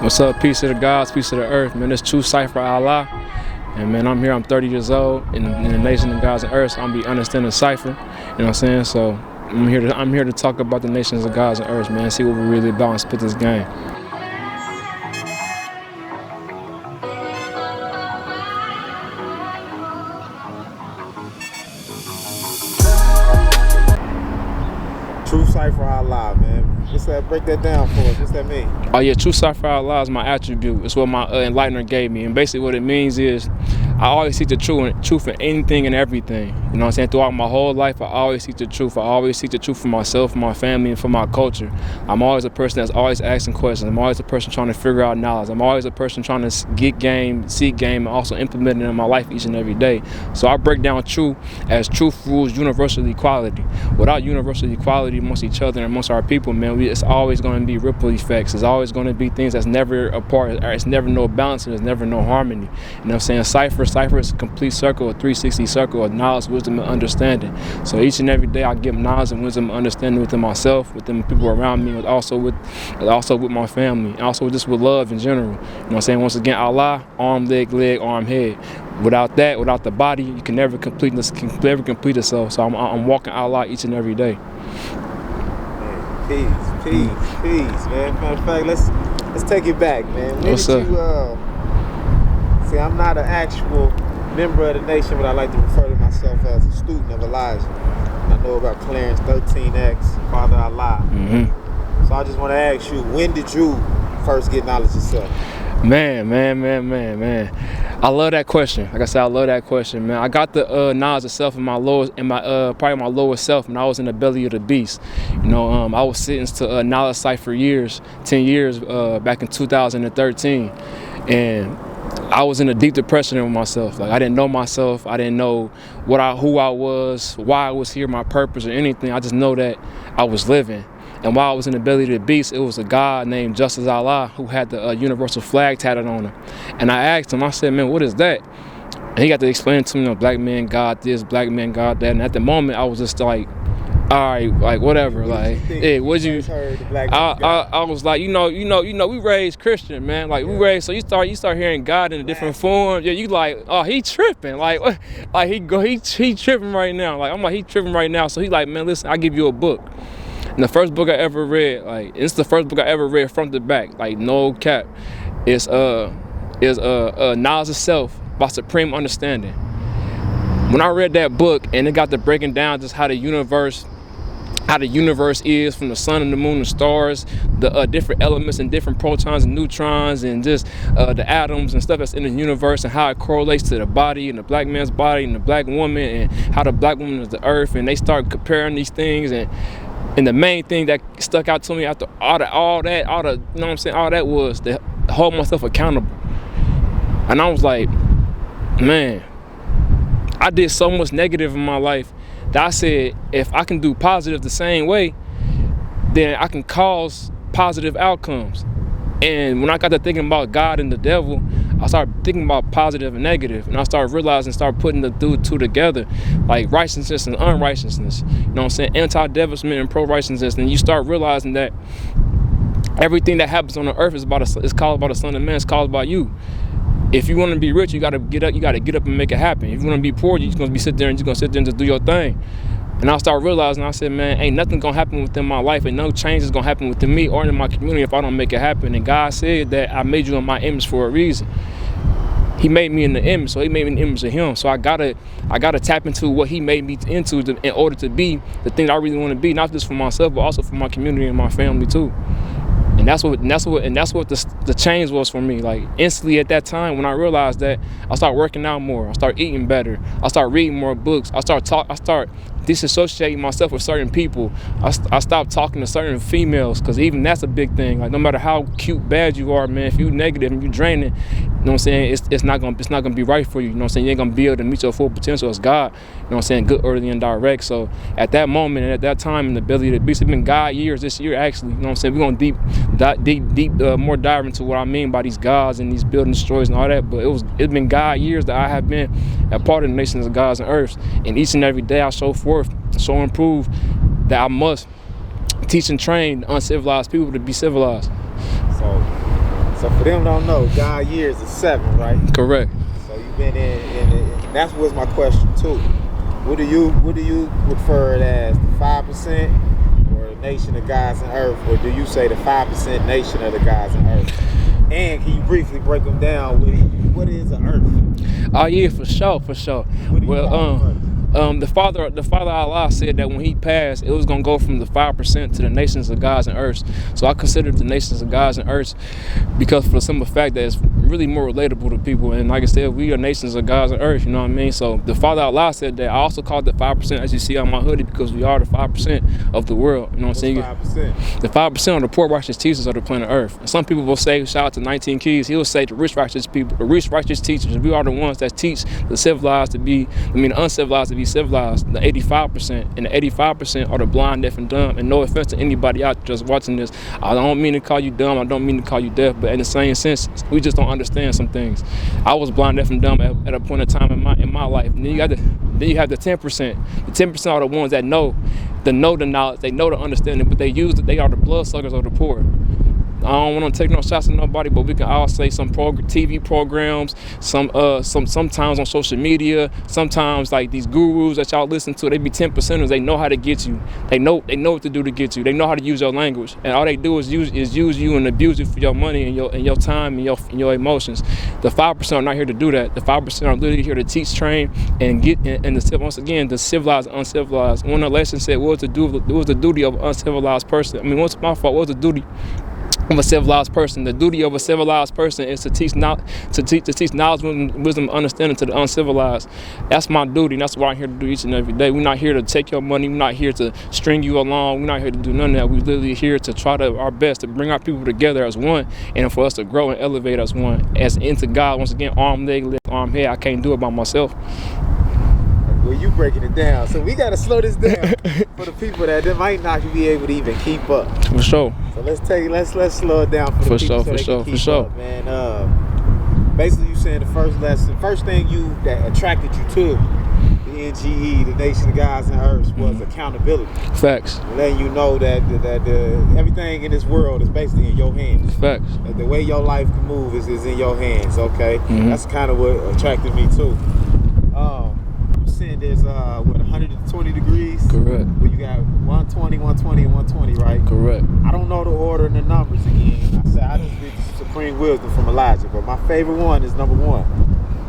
What's up? Peace to the gods, peace to the earth, man. It's true Ciper Allah. And man, I'm here, I'm 30 years old in the nation of gods and earth. So I'm be understanding Ciper. You know what I'm saying? So I'm here to talk about the nations of gods and earth, man. See what we're really about and spit this game. True Ciper Allah, man. Just break that down for us. What's that mean? Oh yeah, true Ciper Allah is my attribute. It's what my enlightener gave me. And basically what it means is I always seek the truth in anything and everything. You know what I'm saying? Throughout my whole life, I always seek the truth. I always seek the truth for myself, for my family, and for my culture. I'm always a person that's always asking questions. I'm always a person trying to figure out knowledge. I'm always a person trying to get game, seek game, and also implement it in my life each and every day. So I break down truth as truth rules universal equality. Without universal equality amongst each other and amongst our people, man, it's always going to be ripple effects. It's always going to be things that's never apart. It's never no balance and there's never no harmony. You know what I'm saying? Ciper is a complete circle, a 360 circle of knowledge, wisdom, and understanding. So each and every day I give knowledge and wisdom and understanding within myself, within the people around me, but also with my family, and also just with love in general. You know what I'm saying? Once again, Allah, arm, leg, arm, head. Without that, without the body, you can never complete itself. So I'm walking Allah each and every day. Peace, man. Matter of fact, let's take it back, man. What's up? See, I'm not an actual member of the nation, but I like to refer to myself as a student of Elijah. I know about Clarence 13X, Father Allah. So I just want to ask you, when did you first get knowledge yourself? Man. I love that question. Like I said, I love that question, man. I got the knowledge of self in my probably my lower self when I was in the belly of the beast. You know, I was sentenced to knowledge sight for 10 years back in 2013. And I was in a deep depression with myself. Like I didn't know myself. I didn't know who I was, why I was here, my purpose or anything. I just know that I was living. And while I was in the belly of the beast, it was a God named Justice Allah who had the universal flag tatted on him. And I asked him, I said, man, what is that? And he got to explain to me, you know, black man God this, black man God that. And at the moment, I was just like, all right, like whatever, like, hey, what you? I was like, you know, we raised Christian, man. Like we raised, so you start hearing God in a different form. Yeah, you like, oh, he tripping, like he tripping right now. Like I'm like, he tripping right now. So he like, man, listen, I give you a book. And the first book I ever read, like it's the first book I ever read front to back, like no cap. It's Knowledge of Self by Supreme Understanding. When I read that book and it got to breaking down just how the universe is, from the sun and the moon and stars, the different elements and different protons and neutrons, and just the atoms and stuff that's in the universe, and how it correlates to the body and the black man's body and the black woman, and how the black woman is the earth, and they start comparing these things. And the main thing that stuck out to me after all that, you know what I'm saying, all that was to hold myself accountable. And I was like, man, I did so much negative in my life that I said, if I can do positive the same way, then I can cause positive outcomes. And when I got to thinking about God and the devil, I started thinking about positive and negative, and I started realizing, start putting the two together, like righteousness and unrighteousness. You know what I'm saying? Anti-devilment and pro-righteousness. And you start realizing that everything that happens on the earth is caused by the Son of Man. It's caused by you. If you want to be rich, you got to get up. You got to get up and make it happen. If you want to be poor, you're just gonna sit there and just do your thing. And I started realizing, I said, man, ain't nothing gonna happen within my life, and no change is gonna happen within me or in my community if I don't make it happen. And God said that I made you in my image for a reason. He made me in the image, so he made me in the image of him. So I gotta tap into what he made me into in order to be the thing that I really want to be, not just for myself, but also for my community and my family too. And that's what the change was for me. Like instantly at that time, when I realized that, I started working out more. I started eating better. I started reading more books. I start disassociating myself with certain people. I stopped talking to certain females, because even that's a big thing. Like no matter how cute, bad you are, man, if you negative and you draining, you know what I'm saying, it's not gonna be right for you. You know what I'm saying, you ain't gonna be able to meet your full potential as God. You know what I'm saying, good, early, and direct. So at that moment and at that time in the belly of the beast, it's been God years this year actually. You know what I'm saying, we're gonna more dive into what I mean by these gods and these building destroyers and all that. But it's been God years that I have been a part of the nations of gods and earths. And each and every day I show and prove that I must teach and train uncivilized people to be civilized. So So for them don't know, God years is 7, right? Correct. So you've been in that was my question too. What do you refer it as, the 5% or the nation of gods and earth, or do you say the 5% nation of the gods and earth? And can you briefly break them down? What is an earth? Oh yeah, for sure. The father Allah said that when he passed, it was gonna go from the 5% to the nations of gods and earths. So I consider the nations of gods and earths because for the simple fact that it's really more relatable to people. And like I said, we are nations of gods and earths. You know what I mean? So the Father Allah said that. I also called it 5%, as you see on my hoodie, because we are the 5% of the world. You know what I'm saying? 5%? The 5% are the poor righteous teachers of the planet Earth. And some people will say, shout out to 19 Keys, he will say the rich righteous people, the rich righteous teachers. We are the ones that teach the civilized to be, the uncivilized to be civilized, the 85%. And the 85% are the blind, deaf, and dumb. And no offense to anybody out there just watching this, I don't mean to call you dumb, I don't mean to call you deaf, but in the same sense, we just don't understand some things. I was blind, deaf, and dumb at a point in time in my life. And then you have the 10%. The 10% are the ones that know the knowledge, they know the understanding, but they are the bloodsuckers of the poor. I don't want to take no shots at nobody, but we can all say some TV programs, sometimes on social media, sometimes like these gurus that y'all listen to, they be 10%ers. They know how to get you. They know what to do to get you. They know how to use your language, and all they do is use you and abuse you for your money and your time and your emotions. The 5% are not here to do that. The 5% are literally here to teach, train, and get once again the civilized and uncivilized. One of the lessons said, what was the duty of an uncivilized person? I mean, what's my fault? What was the duty of a civilized person? The duty of a civilized person is to teach knowledge, wisdom, understanding to the uncivilized. That's my duty, and that's what I'm here to do each and every day. We're not here to take your money. We're not here to string you along. We're not here to do none of that. We're literally here to try our best to bring our people together as one, and for us to grow and elevate as one, as into God. Once again, arm, leg, left, arm, head. I can't do it by myself. Well, you breaking it down, so we gotta slow this down for the people that might not be able to even keep up. For sure. So let's slow it down for the people so they can keep up, man. Basically, you saying the first thing that attracted you to the NGE, the Nation of Gods and Earths, was accountability. Facts. Letting you know that everything in this world is basically in your hands. Facts. That the way your life can move is in your hands. Okay, that's kind of what attracted me too. Saying there's 120 degrees. Correct. Well, you got 120, 120, and 120, right? Correct. I don't know the order and the numbers again. I just get supreme wisdom from Elijah, but my favorite one is number 1.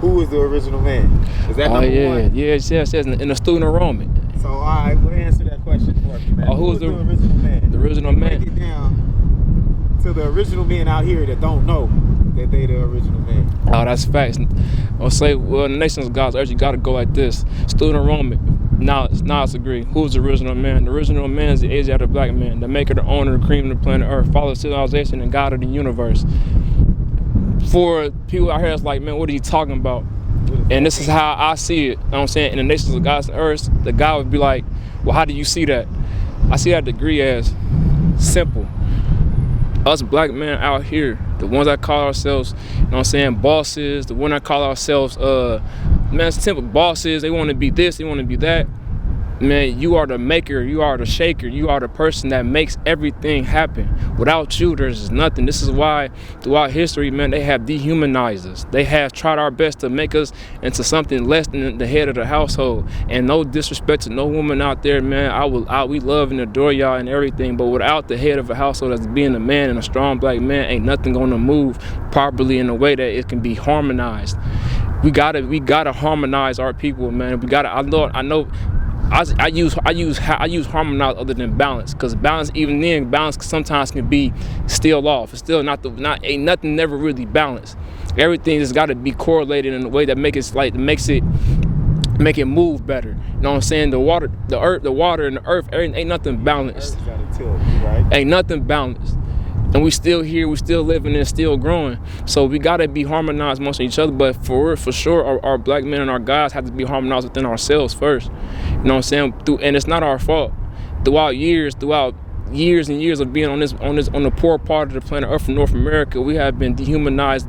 Who is the original man? Is that number 1? Yeah, it says in the student enrollment. So all right, we'll answer that question for you, man. Who is the original man? The original man. Break it down to the original men out here that don't know that they the original man. Oh, that's facts. I'll say, well, in the nations of God's earth, you got to go like this. Student enrollment. Now it's agree. Who's the original man? The original man is the Asiatic black man, the maker, the owner, the cream of the planet Earth, father of civilization, and God of the universe. For people out here, it's like, man, what are you talking about? And this is how I see it. You know what I'm saying? In the nations of God's earth, the God would be like, well, how do you see that? I see that degree as simple. Us black men out here, the ones that call ourselves, you know what I'm saying, bosses, the one that call ourselves, man, it's simple, bosses, they want to be this, they want to be that. Man, you are the maker, you are the shaker, you are the person that makes everything happen. Without you, there's nothing. This is why throughout history, man, they have dehumanized us. They have tried our best to make us into something less than the head of the household. And no disrespect to no woman out there, man, we love and adore y'all and everything, but without the head of a household as being a man and a strong black man, ain't nothing gonna move properly in a way that it can be harmonized. We gotta harmonize our people, man. I know. I use harmonize other than balance, because balance sometimes can be still off. It's still ain't nothing never really balanced. Everything has got to be correlated in a way that make it move better. You know what I'm saying? The water and the earth, ain't nothing balanced. Ain't nothing balanced. And we still here, we still living and still growing. So we gotta be harmonized amongst each other. But for sure, our black men and our guys have to be harmonized within ourselves first. You know what I'm saying? And it's not our fault. Throughout years and years of being on the poor part of the planet Earth in North America, we have been dehumanized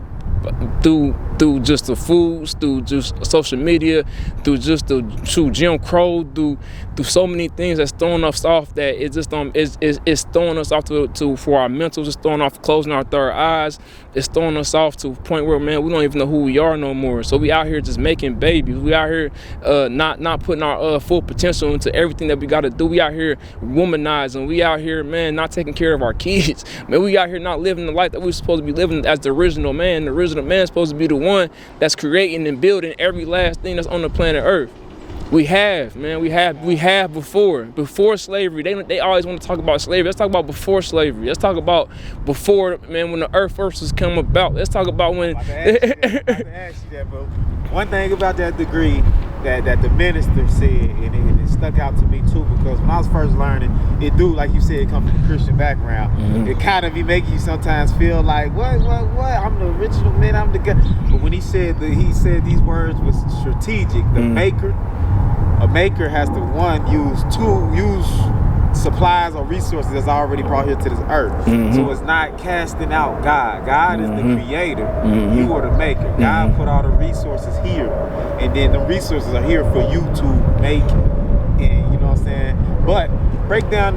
through through just the foods, through just social media, through Jim Crow, through so many things that's throwing us off, that it's just it's throwing us off for our mentals. It's throwing off, closing our third eyes. It's throwing us off to a point where, man, we don't even know who we are no more. So we out here just making babies. We out here not putting our full potential into everything that we got to do. We out here womanizing. We out here, man, not taking care of our kids. Man, we out here not living the life that we're supposed to be living as the original man. The original man is supposed to be the one that's creating and building every last thing that's on the planet Earth. We have before slavery. They always want to talk about slavery. Let's talk about before slavery. Let's talk about before, man, when the earth first was come about. Let's talk about when. I'm about to ask you that, bro. One thing about that degree that the minister said, and it stuck out to me too, because when I was first learning, it do, like you said, it comes from a Christian background. Mm-hmm. It kind of be making you sometimes feel like, what? I'm the original man. I'm the guy. But when he said these words was strategic. The maker. A maker has to use supplies or resources that's already brought here to this earth. Mm-hmm. So it's not casting out God. God is the creator. Mm-hmm. You are the maker. God put all the resources here, and then the resources are here for you to make. And you know what I'm saying? But break down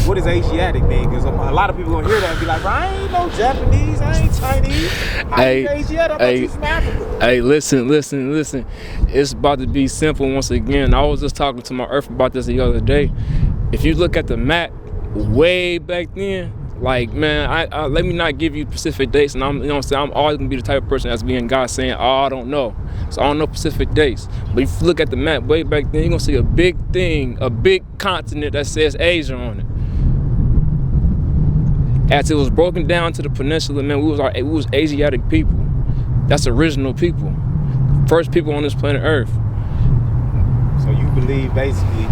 what does Asiatic mean, because a lot of people gonna hear that and be like, I ain't no Japanese, I ain't Chinese, I ain't Asiatic, I'm just from Africa. Hey, listen. It's about to be simple once again. I was just talking to my earth about this the other day. If you look at the map way back then, like, man, I let me not give you specific dates, and I'm always gonna be the type of person that's being God saying, I don't know. So I don't know specific dates. But if you look at the map way back then, you're gonna see a big continent that says Asia on it. As it was broken down to the peninsula, man, we was Asiatic people. That's original people. First people on this planet Earth. So you believe basically,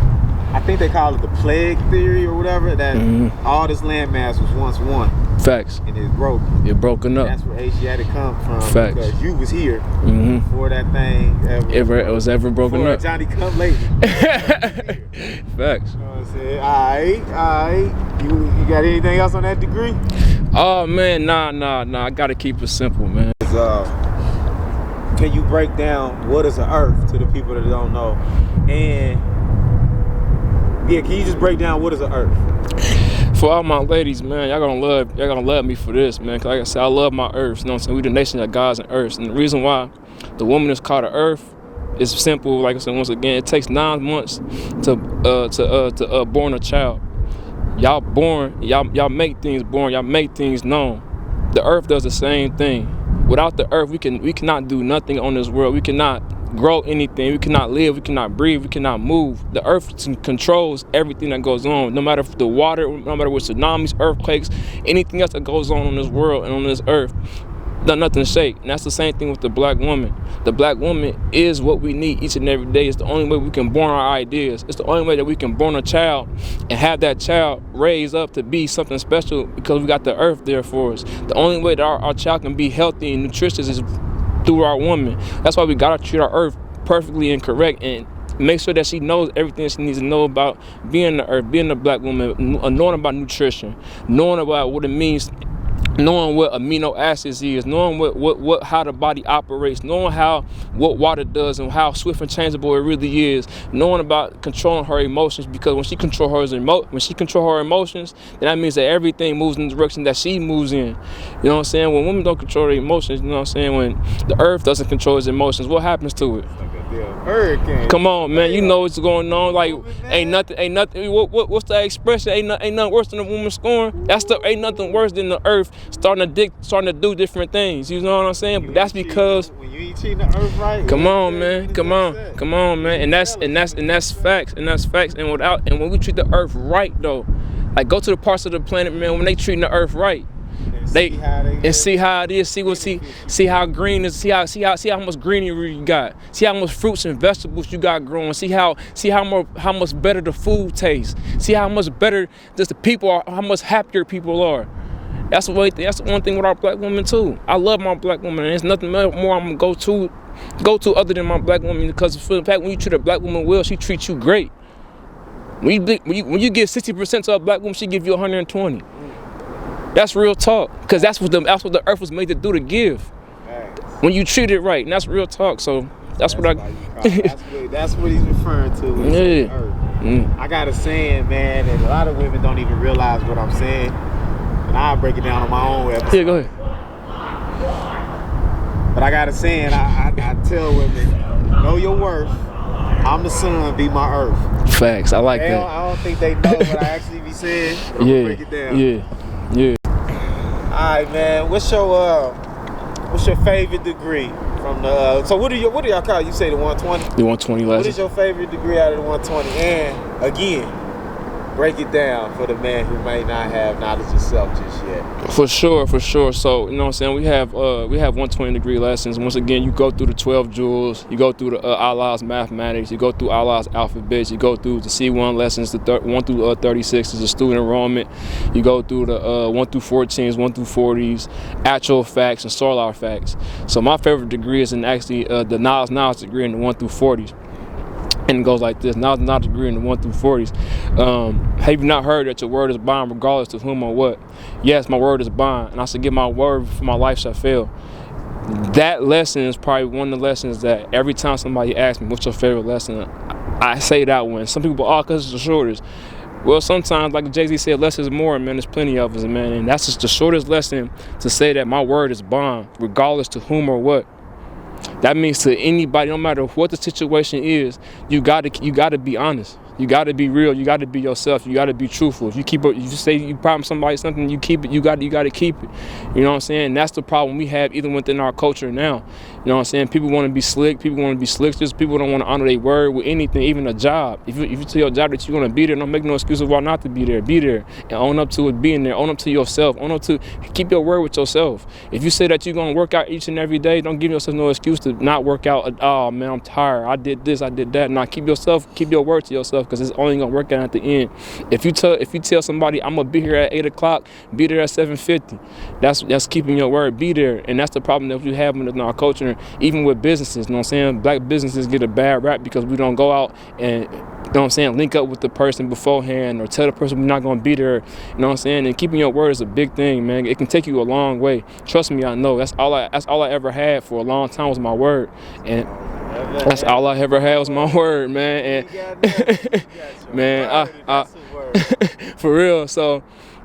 I think they call it the plague theory or whatever, that all this landmass was once one. Facts. And it's broken. It broken up. That's where Asiatic come from. Facts. Because you was here before that thing it was ever broken up. Johnny come later. Facts. You know what I'm saying? All right. You got anything else on that degree? Oh man, nah. I gotta keep it simple, man. Can you break down what is an earth to the people that don't know? And yeah, can you just break down what is an earth? For all my ladies, man, y'all gonna love me for this, man. Cause like I said, I love my earths. You know what I'm saying? We the nation of gods and earths. And the reason why the woman is called an earth is simple. Like I said, once again, it takes 9 months to born a child. Y'all make things born. Y'all make things known. The earth does the same thing. Without the earth, we cannot do nothing on this world. We cannot grow anything. We cannot live. We cannot breathe. We cannot move. The earth controls everything that goes on. No matter the water, no matter what tsunamis, earthquakes, anything else that goes on this world and on this earth, nothing shake. And that's the same thing with the black woman. The black woman is what we need each and every day. It's the only way we can born our ideas. It's the only way that we can born a child and have that child raised up to be something special, because we got the earth there for us. The only way that our child can be healthy and nutritious is through our woman. That's why we gotta treat our earth perfectly and correct, and make sure that she knows everything she needs to know about being the earth, being a black woman, knowing about nutrition, knowing about what it means, knowing what amino acids is, knowing how the body operates, knowing what water does and how swift and changeable it really is, knowing about controlling her emotions, because when she control her emotions, then that means that everything moves in the direction that she moves in. You know what I'm saying? When women don't control their emotions, you know what I'm saying? When the earth doesn't control its emotions, what happens to it? Hurricane. Come on, man. You know what's going on. Like, ain't nothing. What's the expression? Ain't nothing worse than a woman scorn. Ain't nothing worse than the earth starting to do different things. You know what I'm saying? But that's because when you ain't treating the earth right. Come on, man. Come on, man. And that's facts. And when we treat the earth right, though, like, go to the parts of the planet, man, when they treating the earth right. See how it is. See how green is. See how much greenery you got. See how much fruits and vegetables you got growing. See how much better the food tastes. See how much better just the people are. How much happier people are. That's the one thing with our black women too. I love my black woman, and there's nothing more I'm gonna go to other than my black woman, because for the fact when you treat a black woman well, she treats you great. When you give 60% to a black woman, she give you 120. That's real talk, because that's what the earth was made to do, to give. when you treat it right, and that's real talk. So that's what that's what he's referring to. Yeah. I got a saying, man, and a lot of women don't even realize what I'm saying, and I'll break it down on my own episode. Yeah, go ahead. But I got a saying, I tell women, know your worth. I'm the sun, be my earth. Facts, I like that. I don't think they know what I actually be saying. I'm gonna break it down. Yeah. All right, man. What's your favorite degree from the? So what do y'all call it? You say the 120? The 120 lesson. What is your favorite degree out of the 120? And again, break it down for the man who may not have knowledge of self just yet. For sure. So, you know what I'm saying, we have 120 degree lessons. Once again, you go through the 12 jewels, you go through the Allah's mathematics, you go through Allah's alphabets, you go through the C1 lessons, the 1 through 36 is the student enrollment, you go through the 1 through 14s, 1 through 40s, actual facts and solar facts. So my favorite degree is in actually the knowledge degree in the 1 through 40s. And it goes like this. Now, not degree in the 1 through 40s. Have you not heard that your word is bond regardless to whom or what? Yes, my word is bond, and I should give my word for my life shall fail. That lesson is probably one of the lessons that every time somebody asks me, what's your favorite lesson? I say that one. Some people, because it's the shortest. Well, sometimes, like Jay-Z said, less is more, man. There's plenty of us, man. And that's just the shortest lesson to say that my word is bond, regardless to whom or what. That means to anybody, no matter what the situation is, you gotta be honest. You gotta be real. You gotta be yourself. You gotta be truthful. If you say you promise somebody something, you keep it. You gotta keep it. You know what I'm saying? And that's the problem we have even within our culture now. You know what I'm saying? People want to be slick. People want to be slicksters. People don't want to honor their word with anything, even a job. If you tell your job that you're gonna be there, don't make no excuses why not to be there. Be there and own up to it being there. Own up to yourself. Own up to keep your word with yourself. If you say that you're gonna work out each and every day, don't give yourself no excuse to not work out. Oh man, I'm tired. I did this. I did that. Nah, keep your word to yourself, because it's only gonna work out at the end. If you tell somebody I'm gonna be here at 8 o'clock, be there at 7:50. That's keeping your word. Be there, and that's the problem that we have in our culture. Even with businesses, you know what I'm saying? Black businesses get a bad rap because we don't go out and, you know what I'm saying, link up with the person beforehand or tell the person we're not going to be there, you know what I'm saying? And keeping your word is a big thing, man. It can take you a long way. Trust me, I know. That's all I ever had for a long time was my word. And that's all I ever had was my word, man. And man, I for real. So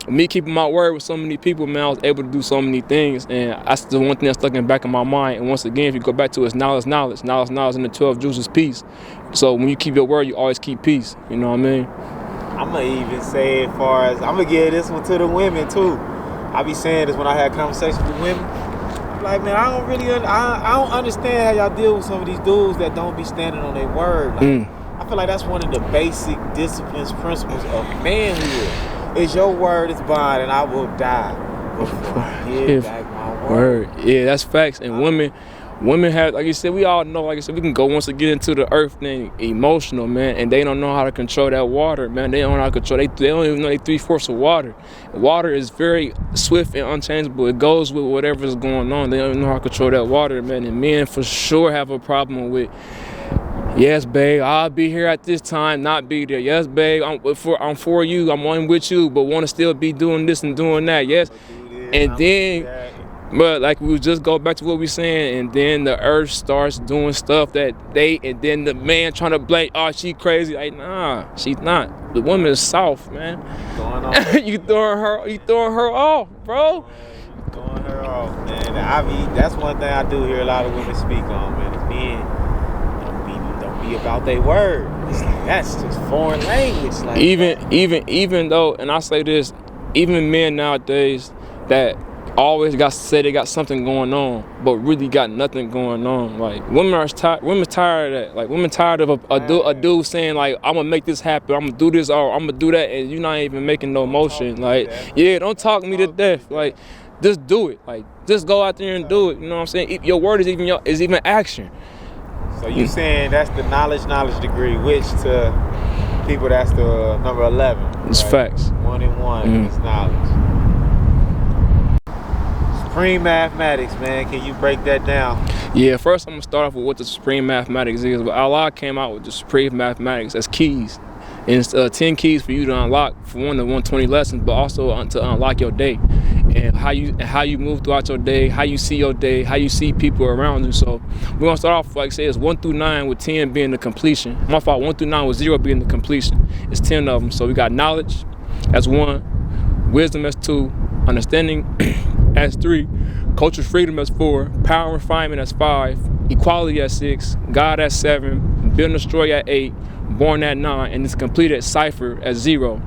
me keeping my word with so many people, man, I was able to do so many things, and that's the one thing that's stuck in the back of my mind. And once again, if you go back to it, it's knowledge, and the 12 jewels is peace. So when you keep your word, you always keep peace. You know what I mean? I'm gonna even say, as far as I'm gonna give this one to the women too. I be saying this when I had conversations with women. I'm like, man, I don't understand how y'all deal with some of these dudes that don't be standing on their word. Like, I feel like that's one of the basic disciplines, principles of manhood. Is your word is bond, and I will die before I give back my word. Yeah, that's facts. And women have, like you said, we all know, like I said, we can go once again into the earth thing, emotional, man, and they don't know how to control that water, man. They don't know how to control, they don't even know they 3/4 of water. Water is very swift and unchangeable. It goes with whatever is going on. They don't even know how to control that water, man. And men for sure have a problem with, yes, babe, I'll be here at this time, not be there. Yes, babe, I'm for you, I'm on with you, but want to still be doing this and doing that. Yes, and then, but like we just go back to what we saying, and then the earth starts doing stuff and then the man trying to blame, oh, she crazy. Like, nah, she's not. The woman is soft, man. You throwing her off, bro. You throwing her off, man. That's one thing I do hear a lot of women speak on, man. It's men. About their word. It's like, that's just foreign language. Like, even though, and I say this, even men nowadays that always got to say they got something going on, but really got nothing going on. Like, women tired of that. Like, women tired of a dude saying, like, I'm gonna make this happen, I'm gonna do this or I'm gonna do that, and you're not even making no motion. Like, yeah, don't talk me to death. Like, just do it. Like, just go out there and do it. You know what I'm saying? Your word is even action. So you saying that's the knowledge degree, which to people that's the number 11. It's right? Facts. 1 and 1 is knowledge. Supreme mathematics, man. Can you break that down? Yeah, first I'm gonna start off with what the supreme mathematics is. But Allah came out with the supreme mathematics as keys. And it's 10 keys for you to unlock, for one, the 120 lessons, but also to unlock your day. and how you move throughout your day, how you see your day, how you see people around you. So we're gonna start off, like I said, it's 1 through 9 with 10 being the completion. My fault, 1 through 9 with 0 being the completion. It's 10 of them. So we got knowledge, that's 1, wisdom, that's 2, understanding, that's 3, cultural freedom, that's 4, power and refinement, that's 5, equality at 6, God at 7, build and destroy at 8, born at 9, and it's complete at Ciper at 0.